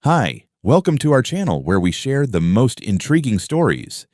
Hi, welcome to our channel where we share the most intriguing stories.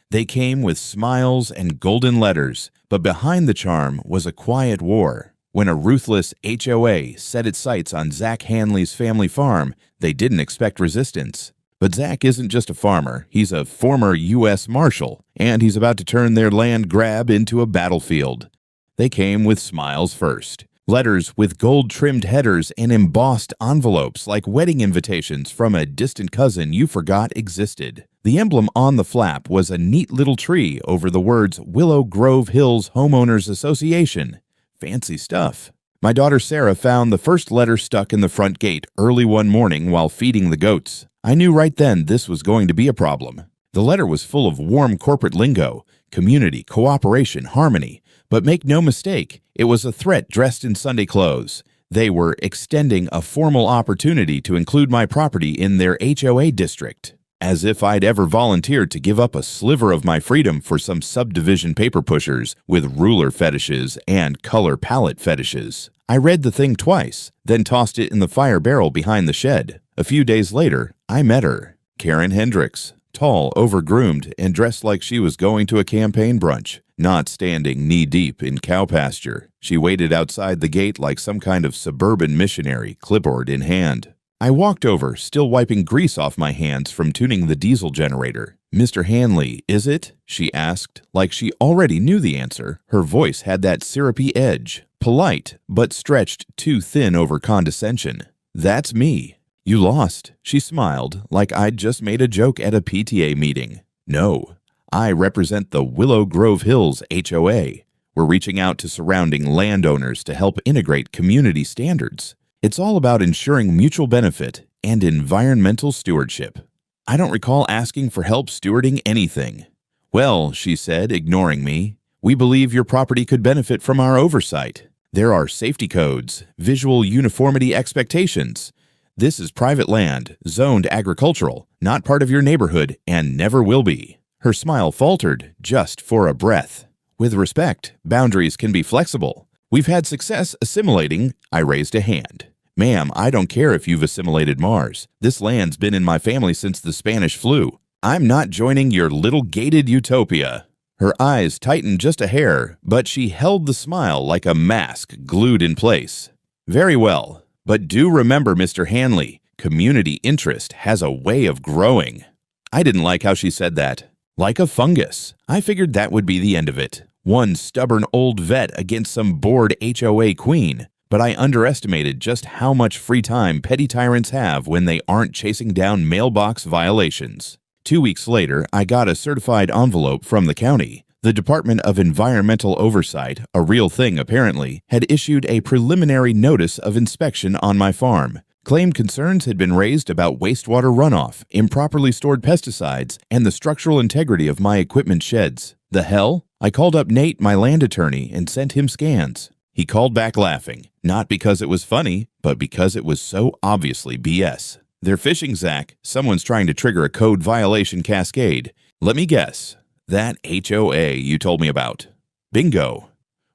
They came with smiles and golden letters, but behind the charm was a quiet war. When a ruthless HOA set its sights on Zach Hanley's family farm, they didn't expect resistance. But Zach isn't just a farmer, he's a former U.S. Marshal, and he's about to turn their land grab into a battlefield. They came with smiles first. Letters with gold-trimmed headers and embossed envelopes like wedding invitations from a distant cousin you forgot existed. The emblem on the flap was a neat little tree over the words Willow Grove Hills Homeowners Association. Fancy stuff. My daughter Sarah found the first letter stuck in the front gate early one morning while feeding the goats. I knew right then this was going to be a problem. The letter was full of warm corporate lingo, community, cooperation, harmony. But make no mistake, it was a threat dressed in Sunday clothes. They were extending a formal opportunity to include my property in their HOA district. As if I'd ever volunteered to give up a sliver of my freedom for some subdivision paper pushers with ruler fetishes and color palette fetishes. I read the thing twice, then tossed it in the fire barrel behind the shed. A few days later, I met her. Karen Hendricks. Tall, overgroomed, and dressed like she was going to a campaign brunch, not standing knee-deep in cow pasture. She waited outside the gate like some kind of suburban missionary, clipboard in hand. I walked over, still wiping grease off my hands from tuning the diesel generator. "Mr. Hanley, is it?" she asked, like she already knew the answer. Her voice had that syrupy edge, polite, but stretched too thin over condescension. "That's me." "You lost," she smiled, like I'd just made a joke at a PTA meeting. "No, I represent the Willow Grove Hills HOA. We're reaching out to surrounding landowners to help integrate community standards. It's all about ensuring mutual benefit and environmental stewardship." I don't recall asking for help stewarding anything. "Well," she said, ignoring me, "we believe your property could benefit from our oversight. There are safety codes, visual uniformity expectations. This is private land, zoned agricultural, not part of your neighborhood, and never will be." Her smile faltered just for a breath. "With respect, boundaries can be flexible. We've had success assimilating." I raised a hand. "Ma'am, I don't care if you've assimilated Mars. This land's been in my family since the Spanish flu. I'm not joining your little gated utopia." Her eyes tightened just a hair, but she held the smile like a mask glued in place. "Very well. But do remember, Mr. Hanley, community interest has a way of growing." I didn't like how she said that. Like a fungus. I figured that would be the end of it. One stubborn old vet against some bored HOA queen. But I underestimated just how much free time petty tyrants have when they aren't chasing down mailbox violations. 2 weeks later, I got a certified envelope from the county. The Department of Environmental Oversight, a real thing apparently, had issued a preliminary notice of inspection on my farm. Claimed concerns had been raised about wastewater runoff, improperly stored pesticides, and the structural integrity of my equipment sheds. The hell? I called up Nate, my land attorney, and sent him scans. He called back laughing, not because it was funny, but because it was so obviously BS. "They're fishing, Zach. Someone's trying to trigger a code violation cascade. Let me guess. That HOA you told me about." Bingo.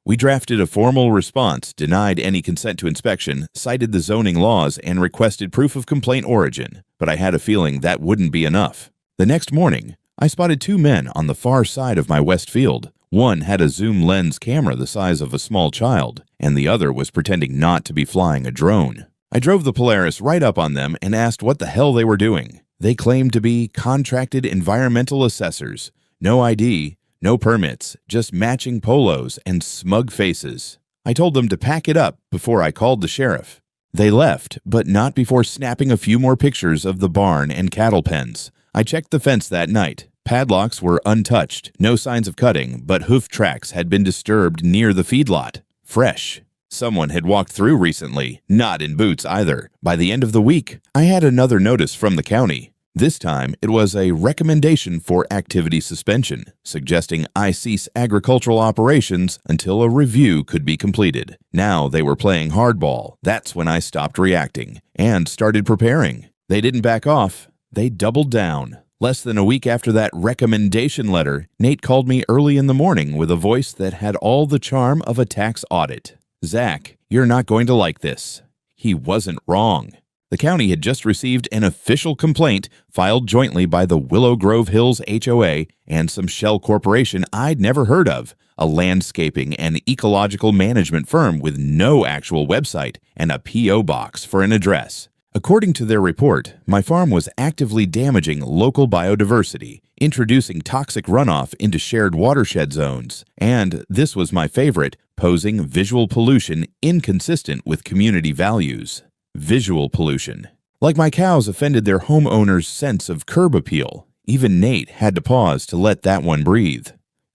We drafted a formal response, denied any consent to inspection, cited the zoning laws, and requested proof of complaint origin, but I had a feeling that wouldn't be enough. The next morning, I spotted 2 men on the far side of my west field. One had a zoom lens camera the size of a small child, and the other was pretending not to be flying a drone. I drove the Polaris right up on them and asked what the hell they were doing. They claimed to be contracted environmental assessors. No ID, no permits, just matching polos and smug faces. I told them to pack it up before I called the sheriff. They left, but not before snapping a few more pictures of the barn and cattle pens. I checked the fence that night. Padlocks were untouched, no signs of cutting, but hoof tracks had been disturbed near the feedlot. Fresh. Someone had walked through recently, not in boots either. By the end of the week, I had another notice from the county. This time, it was a recommendation for activity suspension, suggesting I cease agricultural operations until a review could be completed. Now they were playing hardball. That's when I stopped reacting and started preparing. They didn't back off. They doubled down. Less than a week after that recommendation letter, Nate called me early in the morning with a voice that had all the charm of a tax audit. "Zach, you're not going to like this." He wasn't wrong. The county had just received an official complaint filed jointly by the Willow Grove Hills HOA and some shell corporation I'd never heard of, a landscaping and ecological management firm with no actual website and a P.O. box for an address. According to their report, my farm was actively damaging local biodiversity, introducing toxic runoff into shared watershed zones, and, this was my favorite, posing visual pollution inconsistent with community values. Visual pollution. Like my cows offended their homeowner's sense of curb appeal. Even Nate had to pause to let that one breathe.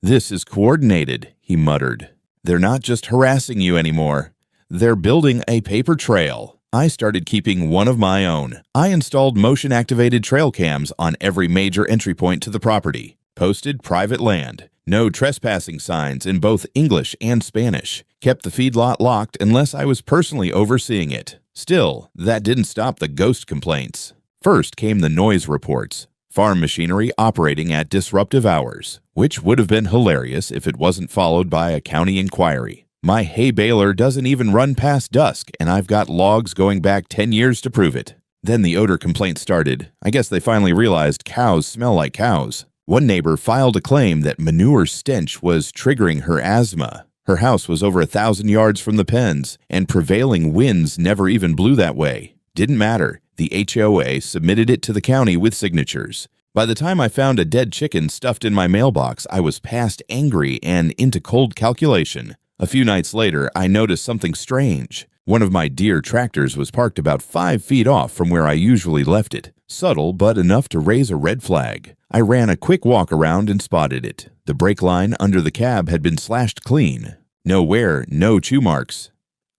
"This is coordinated," he muttered. "They're not just harassing you anymore. They're building a paper trail." I started keeping one of my own. I installed motion-activated trail cams on every major entry point to the property, posted private land, no trespassing signs in both English and Spanish, kept the feedlot locked unless I was personally overseeing it. Still, that didn't stop the ghost complaints. First came the noise reports. Farm machinery operating at disruptive hours, which would have been hilarious if it wasn't followed by a county inquiry. My hay baler doesn't even run past dusk, and I've got logs going back 10 years to prove it. Then the odor complaint started. I guess they finally realized cows smell like cows. One neighbor filed a claim that manure stench was triggering her asthma. Her house was over 1,000 yards from the pens, and prevailing winds never even blew that way. Didn't matter. The HOA submitted it to the county with signatures. By the time I found a dead chicken stuffed in my mailbox, I was past angry and into cold calculation. A few nights later, I noticed something strange. One of my Deere tractors was parked about 5 feet off from where I usually left it. Subtle, but enough to raise a red flag. I ran a quick walk around and spotted it. The brake line under the cab had been slashed clean. No wear, no chew marks.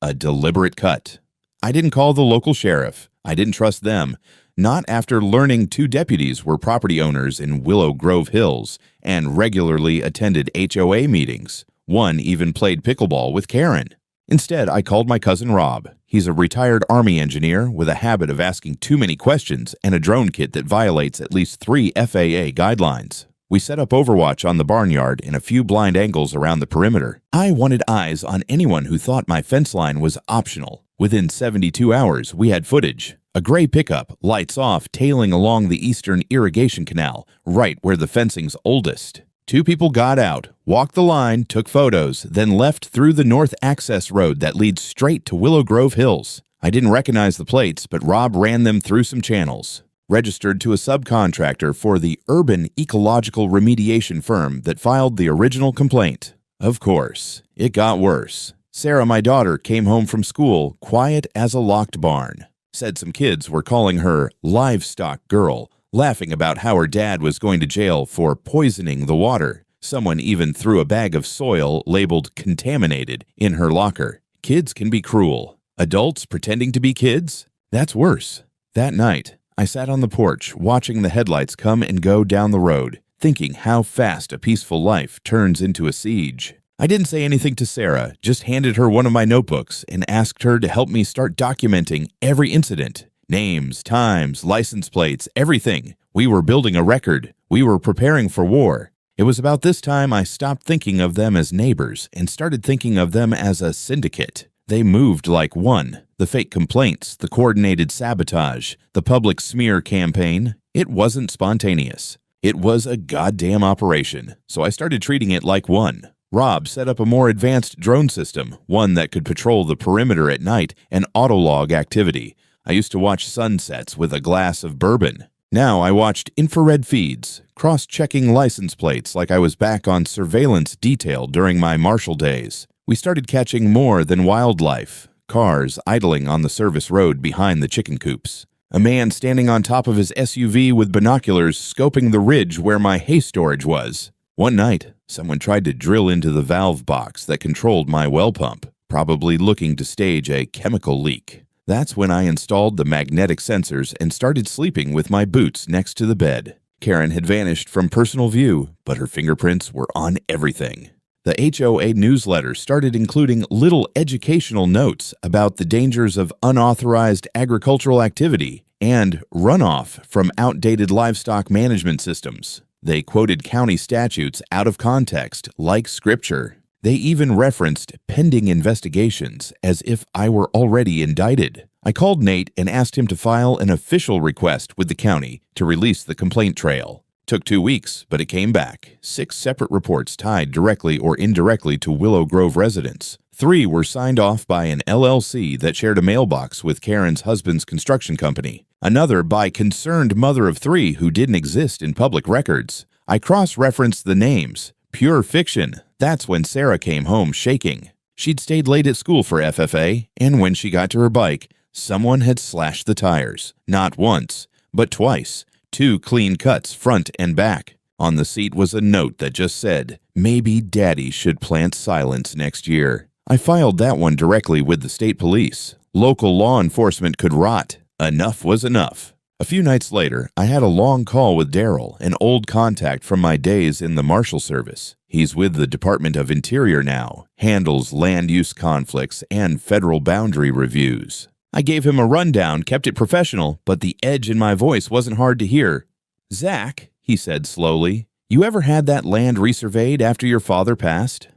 A deliberate cut. I didn't call the local sheriff. I didn't trust them. Not after learning 2 deputies were property owners in Willow Grove Hills and regularly attended HOA meetings. One even played pickleball with Karen. Instead, I called my cousin Rob. He's a retired Army engineer with a habit of asking too many questions and a drone kit that violates at least 3 FAA guidelines. We set up Overwatch on the barnyard and a few blind angles around the perimeter. I wanted eyes on anyone who thought my fence line was optional. Within 72 hours, we had footage. A gray pickup, lights off, tailing along the eastern irrigation canal, right where the fencing's oldest. 2 people got out, walked the line, took photos, then left through the north access road that leads straight to Willow Grove Hills. I didn't recognize the plates, but Rob ran them through some channels. Registered to a subcontractor for the urban ecological remediation firm that filed the original complaint. Of course, it got worse. Sarah, my daughter, came home from school quiet as a locked barn. Said some kids were calling her livestock girl, laughing about how her dad was going to jail for poisoning the water. Someone even threw a bag of soil labeled contaminated in her locker. Kids can be cruel. Adults pretending to be kids? That's worse. That night, I sat on the porch watching the headlights come and go down the road, thinking how fast a peaceful life turns into a siege. I didn't say anything to Sarah, just handed her one of my notebooks and asked her to help me start documenting every incident. Names, times, license plates, everything. We were building a record. We were preparing for war. It was about this time I stopped thinking of them as neighbors and started thinking of them as a syndicate. They moved like one. The fake complaints, the coordinated sabotage, the public smear campaign. It wasn't spontaneous. It was a goddamn operation, so I started treating it like one. Rob set up a more advanced drone system, one that could patrol the perimeter at night and autolog activity. I used to watch sunsets with a glass of bourbon. Now I watched infrared feeds, cross-checking license plates like I was back on surveillance detail during my Marshall days. We started catching more than wildlife. Cars idling on the service road behind the chicken coops. A man standing on top of his SUV with binoculars scoping the ridge where my hay storage was. One night, someone tried to drill into the valve box that controlled my well pump, probably looking to stage a chemical leak. That's when I installed the magnetic sensors and started sleeping with my boots next to the bed. Karen had vanished from personal view, but her fingerprints were on everything. The HOA newsletter started including little educational notes about the dangers of unauthorized agricultural activity and runoff from outdated livestock management systems. They quoted county statutes out of context, like scripture. They even referenced pending investigations as if I were already indicted. I called Nate and asked him to file an official request with the county to release the complaint trail. Took 2 weeks, but it came back. 6 separate reports tied directly or indirectly to Willow Grove residents. 3 were signed off by an LLC that shared a mailbox with Karen's husband's construction company. Another by concerned mother of 3 who didn't exist in public records. I cross-referenced the names. Pure fiction. That's when Sarah came home shaking. She'd stayed late at school for FFA, and when she got to her bike, someone had slashed the tires. Not once, but twice. 2 clean cuts, front and back. On the seat was a note that just said, "Maybe Daddy should plant silence next year." I filed that one directly with the state police. Local law enforcement could rot. Enough was enough. A few nights later, I had a long call with Daryl, an old contact from my days in the Marshal Service. He's with the Department of Interior now, handles land use conflicts and federal boundary reviews. I gave him a rundown, kept it professional, but the edge in my voice wasn't hard to hear. "Zach," he said slowly, "you ever had that land resurveyed after your father passed?"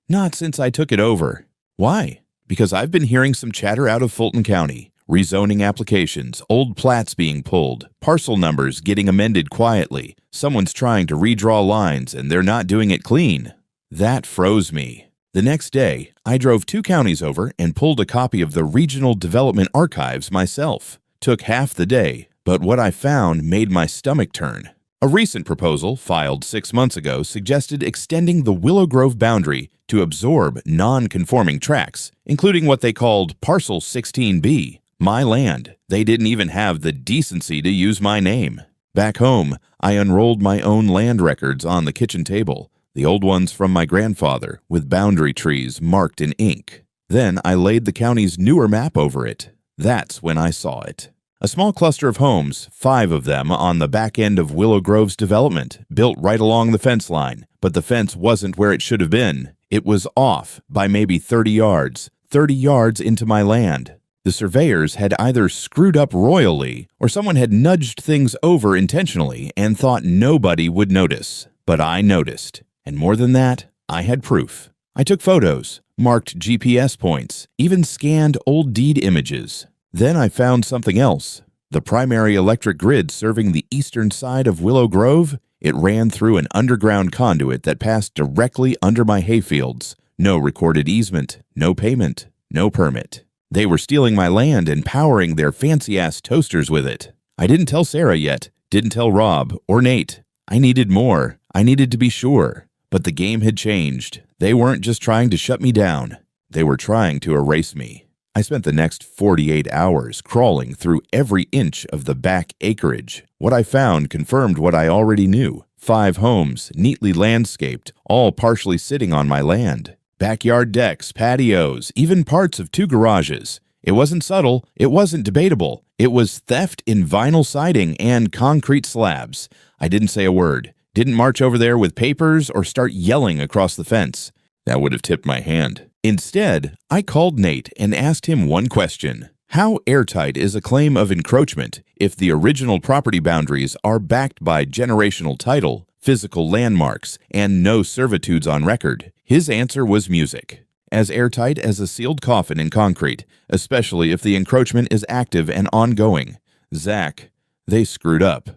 "Not since I took it over." "Why?" "Because I've been hearing some chatter out of Fulton County. Rezoning applications, old plats being pulled, parcel numbers getting amended quietly. Someone's trying to redraw lines and they're not doing it clean." That froze me. The next day, I drove 2 counties over and pulled a copy of the Regional Development Archives myself. Took half the day, but what I found made my stomach turn. A recent proposal, filed 6 months ago, suggested extending the Willow Grove boundary to absorb non-conforming tracts, including what they called Parcel 16B, my land. They didn't even have the decency to use my name. Back home, I unrolled my own land records on the kitchen table, the old ones from my grandfather, with boundary trees marked in ink. Then I laid the county's newer map over it. That's when I saw it. A small cluster of homes, 5 of them on the back end of Willow Grove's development, built right along the fence line, but the fence wasn't where it should have been. It was off by maybe 30 yards into my land. The surveyors had either screwed up royally or someone had nudged things over intentionally and thought nobody would notice. But I noticed. And more than that, I had proof. I took photos, marked GPS points, even scanned old deed images. Then I found something else. The primary electric grid serving the eastern side of Willow Grove, it ran through an underground conduit that passed directly under my hayfields. No recorded easement, no payment, no permit. They were stealing my land and powering their fancy-ass toasters with it. I didn't tell Sarah yet, didn't tell Rob or Nate. I needed more. I needed to be sure. But the game had changed. They weren't just trying to shut me down. They were trying to erase me. I spent the next 48 hours crawling through every inch of the back acreage. What I found confirmed what I already knew. 5 homes, neatly landscaped, all partially sitting on my land. Backyard decks, patios, even parts of 2 garages. It wasn't subtle. It wasn't debatable. It was theft in vinyl siding and concrete slabs. I didn't say a word. Didn't march over there with papers or start yelling across the fence. That would have tipped my hand. Instead, I called Nate and asked him one question. How airtight is a claim of encroachment if the original property boundaries are backed by generational title, physical landmarks, and no servitudes on record? His answer was music. As airtight as a sealed coffin in concrete, especially if the encroachment is active and ongoing. Zach, they screwed up.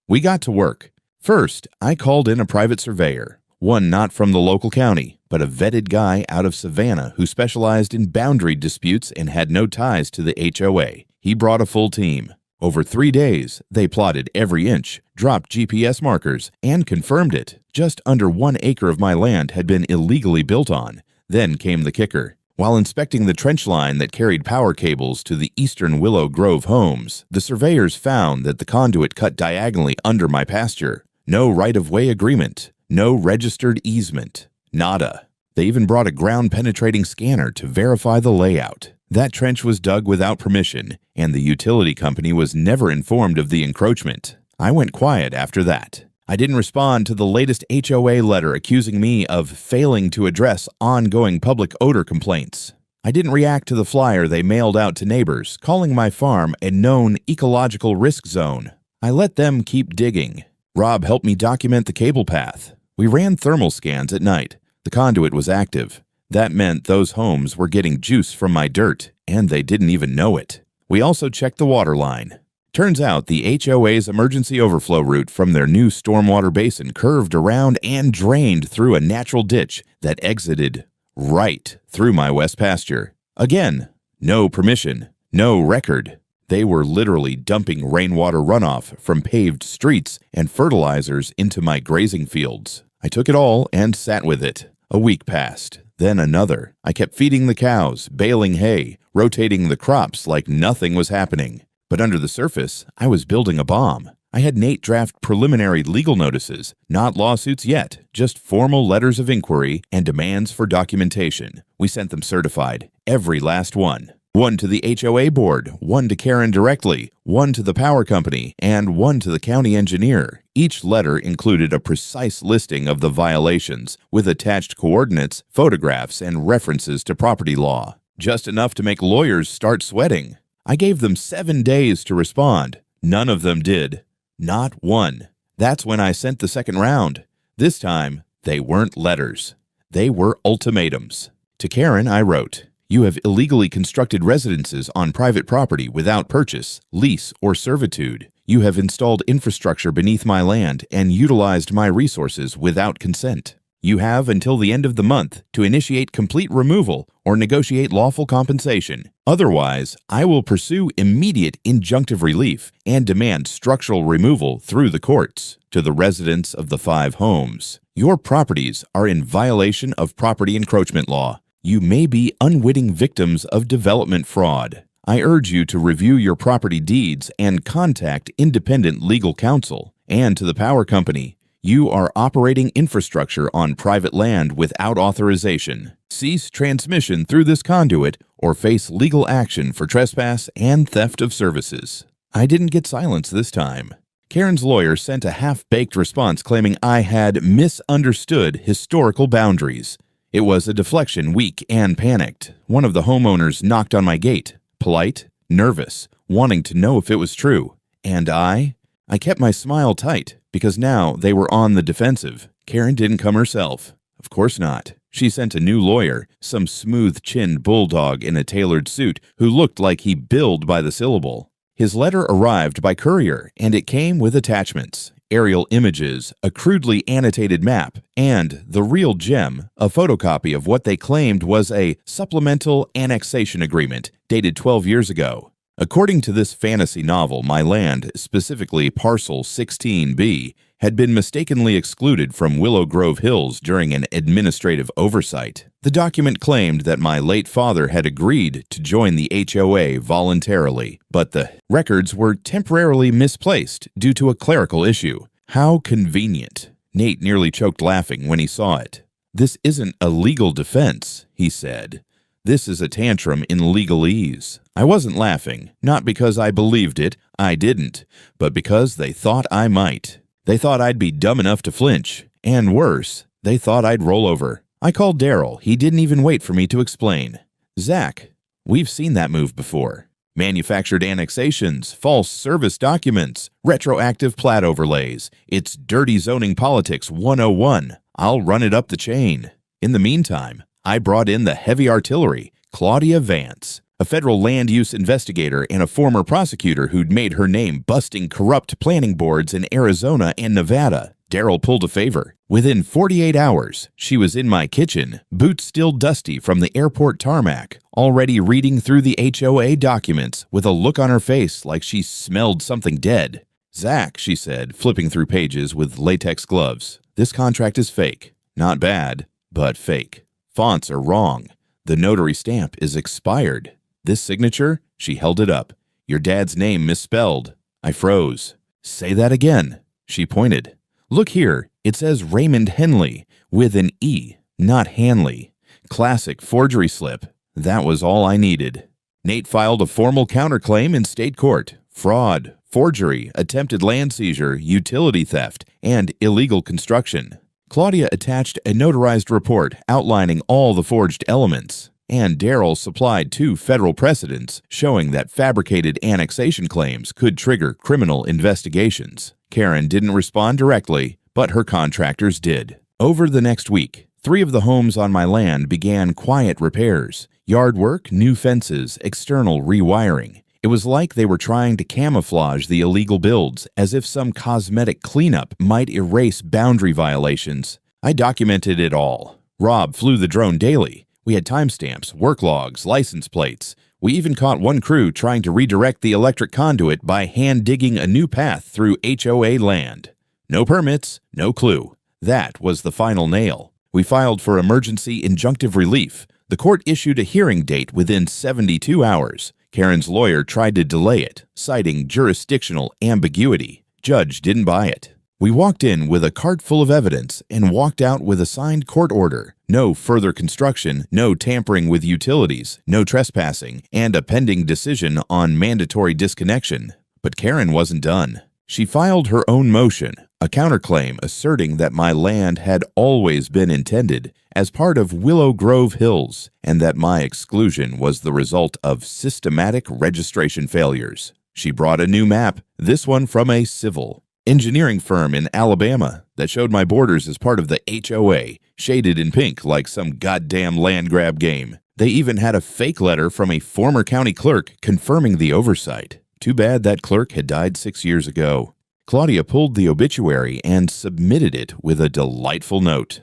We got to work. First, I called in a private surveyor, one not from the local county, but a vetted guy out of Savannah who specialized in boundary disputes and had no ties to the HOA. He brought a full team. Over 3 days, they plotted every inch, dropped GPS markers, and confirmed it. Just under 1 acre of my land had been illegally built on. Then came the kicker. While inspecting the trench line that carried power cables to the eastern Willow Grove homes, the surveyors found that the conduit cut diagonally under my pasture. No right-of-way agreement, no registered easement, nada. They even brought a ground-penetrating scanner to verify the layout. That trench was dug without permission, and the utility company was never informed of the encroachment. I went quiet after that. I didn't respond to the latest HOA letter accusing me of failing to address ongoing public odor complaints. I didn't react to the flyer they mailed out to neighbors, calling my farm a known ecological risk zone. I let them keep digging. Rob helped me document the cable path. We ran thermal scans at night. The conduit was active. That meant those homes were getting juice from my dirt, and they didn't even know it. We also checked the water line. Turns out the HOA's emergency overflow route from their new stormwater basin curved around and drained through a natural ditch that exited right through my west pasture. Again, no permission, no record. They were literally dumping rainwater runoff from paved streets and fertilizers into my grazing fields. I took it all and sat with it. A week passed, then another. I kept feeding the cows, baling hay, rotating the crops like nothing was happening. But under the surface, I was building a bomb. I had Nate draft preliminary legal notices, not lawsuits yet, just formal letters of inquiry and demands for documentation. We sent them certified, every last one. One to the HOA board, one to Karen directly, one to the power company, and one to the county engineer. Each letter included a precise listing of the violations, with attached coordinates, photographs, and references to property law. Just enough to make lawyers start sweating. I gave them 7 days to respond. None of them did. Not one. That's when I sent the second round. This time, they weren't letters. They were ultimatums. To Karen, I wrote, "You have illegally constructed residences on private property without purchase, lease, or servitude. You have installed infrastructure beneath my land and utilized my resources without consent. You have until the end of the month to initiate complete removal or negotiate lawful compensation. Otherwise, I will pursue immediate injunctive relief and demand structural removal through the courts. To the residents of the 5 homes, your properties are in violation of property encroachment law. You may be unwitting victims of development fraud. I urge you to review your property deeds and contact independent legal counsel. And to the power company, you are operating infrastructure on private land without authorization. Cease transmission through this conduit or face legal action for trespass and theft of services." I didn't get silence this time. Karen's lawyer sent a half-baked response claiming I had misunderstood historical boundaries. It was a deflection, weak and panicked. One of the homeowners knocked on my gate, polite, nervous, wanting to know if it was true. And I kept my smile tight because now they were on the defensive. Karen didn't come herself. Of course not. She sent a new lawyer, some smooth-chinned bulldog in a tailored suit who looked like he billed by the syllable. His letter arrived by courier, and it came with attachments, aerial images, a crudely annotated map, and, the real gem, a photocopy of what they claimed was a supplemental annexation agreement dated 12 years ago. According to this fantasy novel, my land, specifically Parcel 16B, had been mistakenly excluded from Willow Grove Hills during an administrative oversight. The document claimed that my late father had agreed to join the HOA voluntarily, but the records were temporarily misplaced due to a clerical issue. How convenient. Nate nearly choked laughing when he saw it. "This isn't a legal defense," he said. "This is a tantrum in legalese." I wasn't laughing, not because I believed it, I didn't, but because they thought I might. They thought I'd be dumb enough to flinch, and worse, they thought I'd roll over. I called Daryl. He didn't even wait for me to explain. "Zach, we've seen that move before. Manufactured annexations, false service documents, retroactive plat overlays. It's dirty zoning politics 101. I'll run it up the chain." In the meantime, I brought in the heavy artillery, Claudia Vance, a federal land use investigator and a former prosecutor who'd made her name busting corrupt planning boards in Arizona and Nevada. Daryl pulled a favor. Within 48 hours, she was in my kitchen, boots still dusty from the airport tarmac, already reading through the HOA documents with a look on her face like she smelled something dead. "Zach," she said, flipping through pages with latex gloves, "this contract is fake. Not bad, but fake. Fonts are wrong. The notary stamp is expired. This signature," she held it up, "your dad's name misspelled." I froze. "Say that again." She pointed. "Look here, it says Raymond Henley, with an E, not Hanley. Classic forgery slip. That was all I needed." Nate filed a formal counterclaim in state court. Fraud, forgery, attempted land seizure, utility theft, and illegal construction. Claudia attached a notarized report outlining all the forged elements, and Daryl supplied 2 federal precedents showing that fabricated annexation claims could trigger criminal investigations. Karen didn't respond directly, but her contractors did. Over the next week, 3 of the homes on my land began quiet repairs, yard work, new fences, external rewiring. It was like they were trying to camouflage the illegal builds, as if some cosmetic cleanup might erase boundary violations. I documented it all. Rob flew the drone daily. We had timestamps, work logs, license plates. We even caught one crew trying to redirect the electric conduit by hand-digging a new path through HOA land. No permits, no clue. That was the final nail. We filed for emergency injunctive relief. The court issued a hearing date within 72 hours. Karen's lawyer tried to delay it, citing jurisdictional ambiguity. Judge didn't buy it. We walked in with a cart full of evidence and walked out with a signed court order. No further construction, no tampering with utilities, no trespassing, and a pending decision on mandatory disconnection. But Karen wasn't done. She filed her own motion, a counterclaim asserting that my land had always been intended as part of Willow Grove Hills and that my exclusion was the result of systematic registration failures. She brought a new map, this one from a civil engineering firm in Alabama that showed my borders as part of the HOA, shaded in pink like some goddamn land grab game. They even had a fake letter from a former county clerk confirming the oversight. Too bad that clerk had died 6 years ago. Claudia pulled the obituary and submitted it with a delightful note.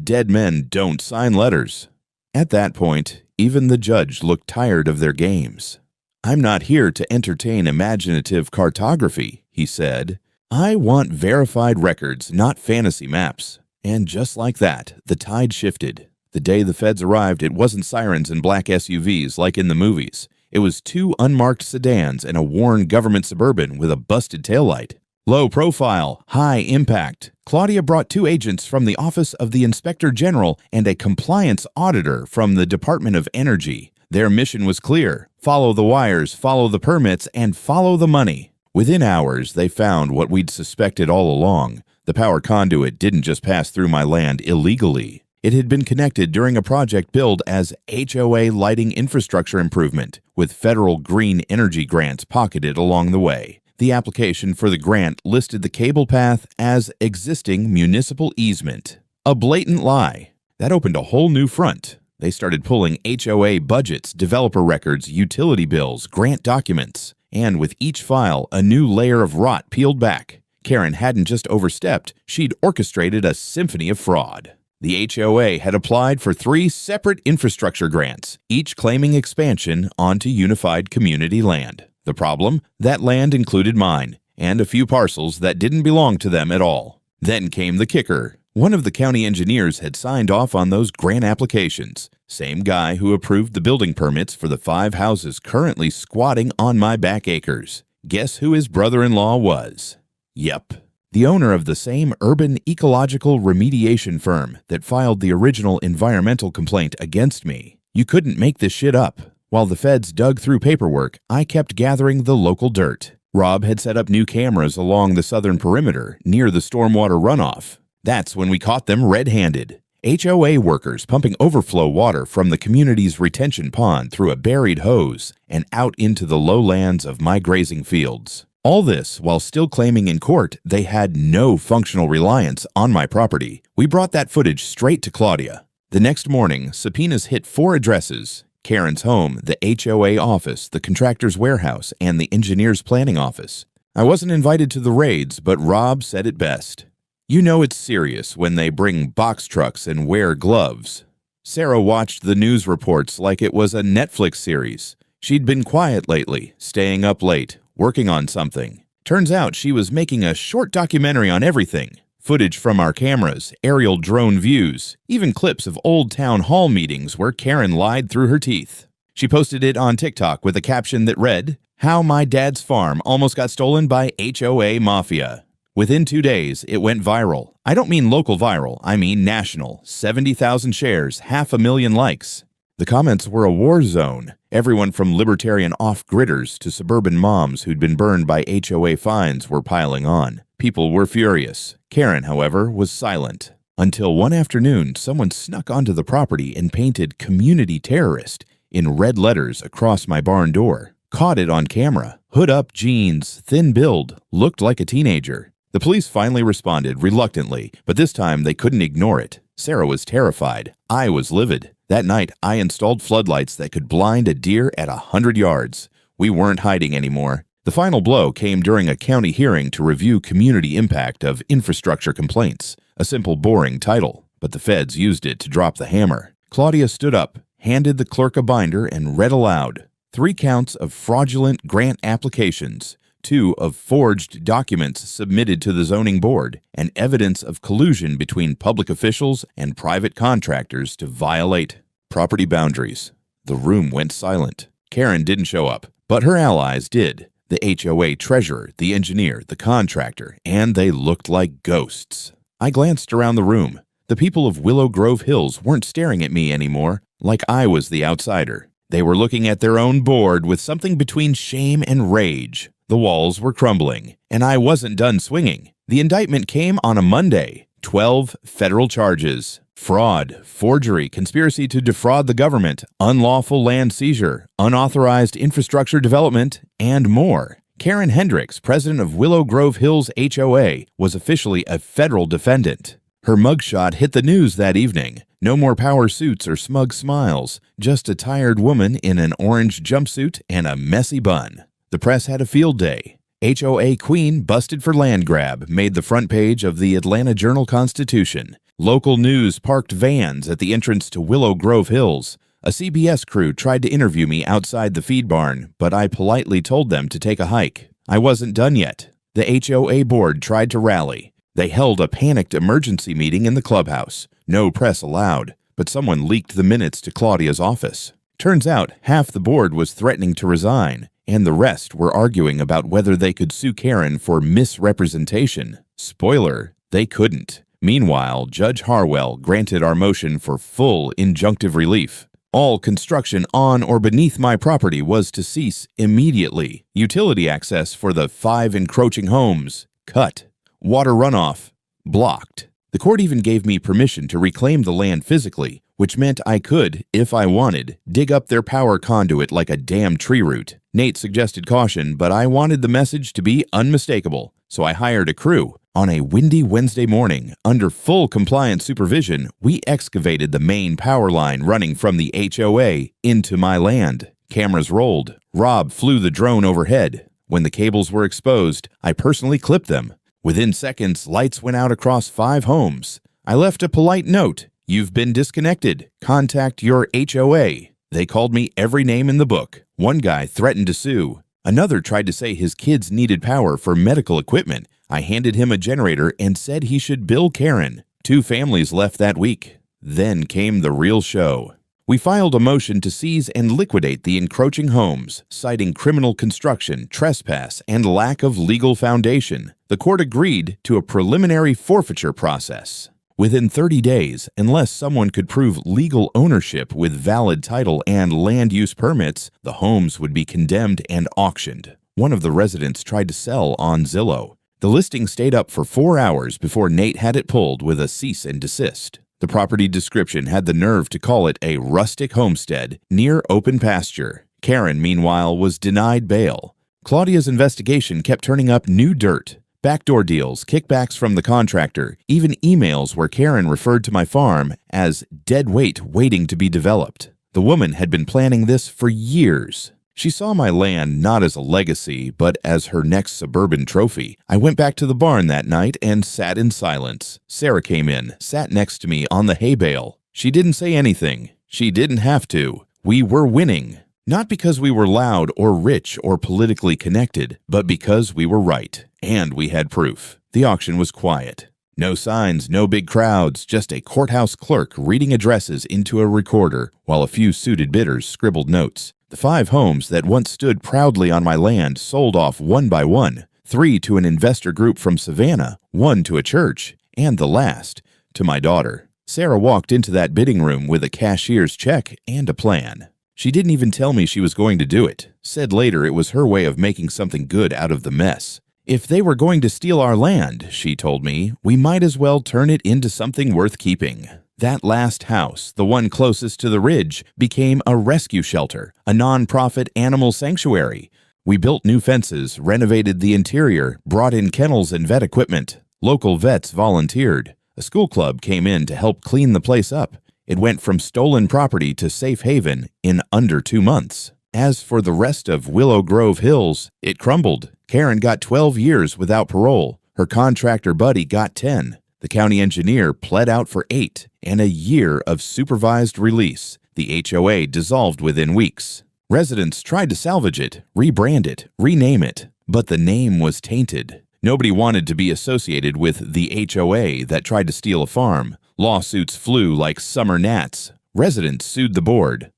Dead men don't sign letters. At that point, even the judge looked tired of their games. I'm not here to entertain imaginative cartography, he said. I want verified records, not fantasy maps. And just like that, the tide shifted. The day the feds arrived, it wasn't sirens and black SUVs like in the movies. It was 2 unmarked sedans and a worn government Suburban with a busted taillight. Low profile, high impact. Claudia brought 2 agents from the Office of the Inspector General and a compliance auditor from the Department of Energy. Their mission was clear: follow the wires, follow the permits, and follow the money. Within hours, they found what we'd suspected all along. The power conduit didn't just pass through my land illegally. It had been connected during a project billed as HOA lighting infrastructure improvement, with federal green energy grants pocketed along the way. The application for the grant listed the cable path as existing municipal easement. A blatant lie. That opened a whole new front. They started pulling HOA budgets, developer records, utility bills, grant documents. And with each file, a new layer of rot peeled back. Karen hadn't just overstepped, she'd orchestrated a symphony of fraud. The HOA had applied for 3 separate infrastructure grants, each claiming expansion onto unified community land. The problem? That land included mine, and a few parcels that didn't belong to them at all. Then came the kicker. One of the county engineers had signed off on those grant applications. Same guy who approved the building permits for the 5 houses currently squatting on my back acres. Guess who his brother-in-law was? Yep. The owner of the same urban ecological remediation firm that filed the original environmental complaint against me. You couldn't make this shit up. While the feds dug through paperwork, I kept gathering the local dirt. Rob had set up new cameras along the southern perimeter, near the stormwater runoff. That's when we caught them red-handed. HOA workers pumping overflow water from the community's retention pond through a buried hose and out into the lowlands of my grazing fields. All this while still claiming in court they had no functional reliance on my property. We brought that footage straight to Claudia. The next morning, subpoenas hit 4 addresses: Karen's home, the HOA office, the contractor's warehouse, and the engineer's planning office. I wasn't invited to the raids, but Rob said it best. You know it's serious when they bring box trucks and wear gloves. Sarah watched the news reports like it was a Netflix series. She'd been quiet lately, staying up late, working on something. Turns out she was making a short documentary on everything. Footage from our cameras, aerial drone views, even clips of old town hall meetings where Karen lied through her teeth. She posted it on TikTok with a caption that read, "How my dad's farm almost got stolen by HOA mafia." Within 2 days, it went viral. I don't mean local viral, I mean national. 70,000 shares, 500,000 likes. The comments were a war zone. Everyone from libertarian off-gridders to suburban moms who'd been burned by HOA fines were piling on. People were furious. Karen, however, was silent. Until one afternoon, someone snuck onto the property and painted "community terrorist" in red letters across my barn door. Caught it on camera. Hood up jeans, thin build, looked like a teenager. The police finally responded, reluctantly, but this time they couldn't ignore it. Sarah was terrified. I was livid. That night, I installed floodlights that could blind a deer at 100 yards. We weren't hiding anymore. The final blow came during a county hearing to review community impact of infrastructure complaints. A simple, boring title, but the feds used it to drop the hammer. Claudia stood up, handed the clerk a binder, and read aloud. 3 counts of fraudulent grant applications, 2 of forged documents submitted to the zoning board, and evidence of collusion between public officials and private contractors to violate property boundaries. The room went silent. Karen didn't show up, but her allies did. The HOA treasurer, the engineer, the contractor, and they looked like ghosts. I glanced around the room. The people of Willow Grove Hills weren't staring at me anymore, like I was the outsider. They were looking at their own board with something between shame and rage. The walls were crumbling, and I wasn't done swinging. The indictment came on a Monday. 12 federal charges. Fraud, forgery, conspiracy to defraud the government, unlawful land seizure, unauthorized infrastructure development, and more. Karen Hendricks, president of Willow Grove Hills HOA, was officially a federal defendant. Her mugshot hit the news that evening. No more power suits or smug smiles, just a tired woman in an orange jumpsuit and a messy bun. The press had a field day. HOA Queen busted for land grab made the front page of the Atlanta Journal-Constitution. Local news parked vans at the entrance to Willow Grove Hills. A CBS crew tried to interview me outside the feed barn, but I politely told them to take a hike. I wasn't done yet. The HOA board tried to rally. They held a panicked emergency meeting in the clubhouse. No press allowed, but someone leaked the minutes to Claudia's office. Turns out half the board was threatening to resign, and the rest were arguing about whether they could sue Karen for misrepresentation. Spoiler, they couldn't. Meanwhile, Judge Harwell granted our motion for full injunctive relief. All construction on or beneath my property was to cease immediately. Utility access for the 5 encroaching homes cut. Water runoff blocked. The court even gave me permission to reclaim the land physically, which meant I could, if I wanted, dig up their power conduit like a damn tree root. Nate suggested caution, but I wanted the message to be unmistakable, so I hired a crew. On a windy Wednesday morning, under full compliance supervision, we excavated the main power line running from the HOA into my land. Cameras rolled. Rob flew the drone overhead. When the cables were exposed, I personally clipped them. Within seconds, lights went out across 5 homes. I left a polite note. You've been disconnected. Contact your HOA. They called me every name in the book. One guy threatened to sue. Another tried to say his kids needed power for medical equipment. I handed him a generator and said he should bill Karen. 2 families left that week. Then came the real show. We filed a motion to seize and liquidate the encroaching homes, citing criminal construction, trespass, and lack of legal foundation. The court agreed to a preliminary forfeiture process. Within 30 days, unless someone could prove legal ownership with valid title and land use permits, the homes would be condemned and auctioned. One of the residents tried to sell on Zillow. The listing stayed up for 4 hours before Nate had it pulled with a cease and desist. The property description had the nerve to call it a rustic homestead near open pasture. Karen, meanwhile, was denied bail. Claudia's investigation kept turning up new dirt. Backdoor deals, kickbacks from the contractor, even emails where Karen referred to my farm as dead weight waiting to be developed. The woman had been planning this for years. She saw my land not as a legacy, but as her next suburban trophy. I went back to the barn that night and sat in silence. Sarah came in, sat next to me on the hay bale. She didn't say anything. She didn't have to. We were winning. Not because we were loud or rich or politically connected, but because we were right, and we had proof. The auction was quiet. No signs, no big crowds, just a courthouse clerk reading addresses into a recorder while a few suited bidders scribbled notes. The 5 homes that once stood proudly on my land sold off one by one, 3 to an investor group from Savannah, 1 to a church, and the last to my daughter. Sarah walked into that bidding room with a cashier's check and a plan. She didn't even tell me she was going to do it. Said later it was her way of making something good out of the mess. If they were going to steal our land, she told me, we might as well turn it into something worth keeping. That last house, the one closest to the ridge, became a rescue shelter, a non-profit animal sanctuary. We built new fences, renovated the interior, brought in kennels and vet equipment. Local vets volunteered. A school club came in to help clean the place up. It went from stolen property to safe haven in under 2 months. As for the rest of Willow Grove Hills, it crumbled. Karen got 12 years without parole. Her contractor buddy got 10. The county engineer pled out for 8 and a year of supervised release. The HOA dissolved within weeks. Residents tried to salvage it, rebrand it, rename it, but the name was tainted. Nobody wanted to be associated with the HOA that tried to steal a farm. Lawsuits flew like summer gnats. Residents sued the board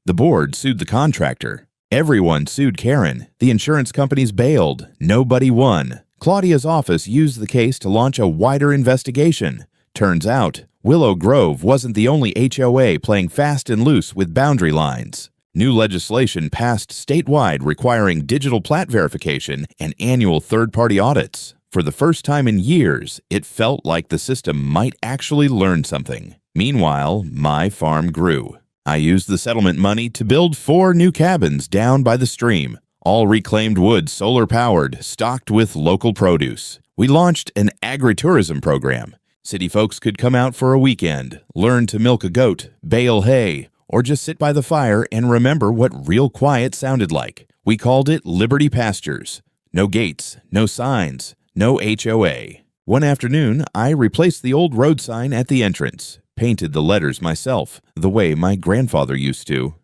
sued the contractor. Everyone sued Karen. The insurance companies bailed. Nobody won. Claudia's office used the case to launch a wider investigation. Turns out, Willow Grove wasn't the only HOA playing fast and loose with boundary lines. New legislation passed statewide requiring digital plat verification and annual third-party audits. For the first time in years, it felt like the system might actually learn something. Meanwhile, my farm grew. I used the settlement money to build 4 new cabins down by the stream, all reclaimed wood, solar-powered, stocked with local produce. We launched an agritourism program. City folks could come out for a weekend, learn to milk a goat, bale hay, or just sit by the fire and remember what real quiet sounded like. We called it Liberty Pastures. No gates, no signs, no HOA. One afternoon, I replaced the old road sign at the entrance, painted the letters myself, the way my grandfather used to.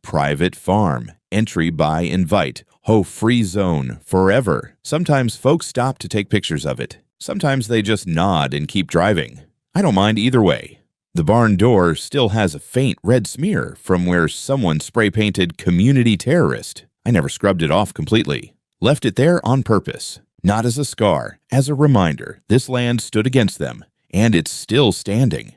Private farm, entry by invite, HOA-free zone, forever. Sometimes folks stop to take pictures of it. Sometimes they just nod and keep driving. I don't mind either way. The barn door still has a faint red smear from where someone spray-painted community terrorist. I never scrubbed it off completely. Left it there on purpose. Not as a scar, as a reminder this land stood against them, and it's still standing.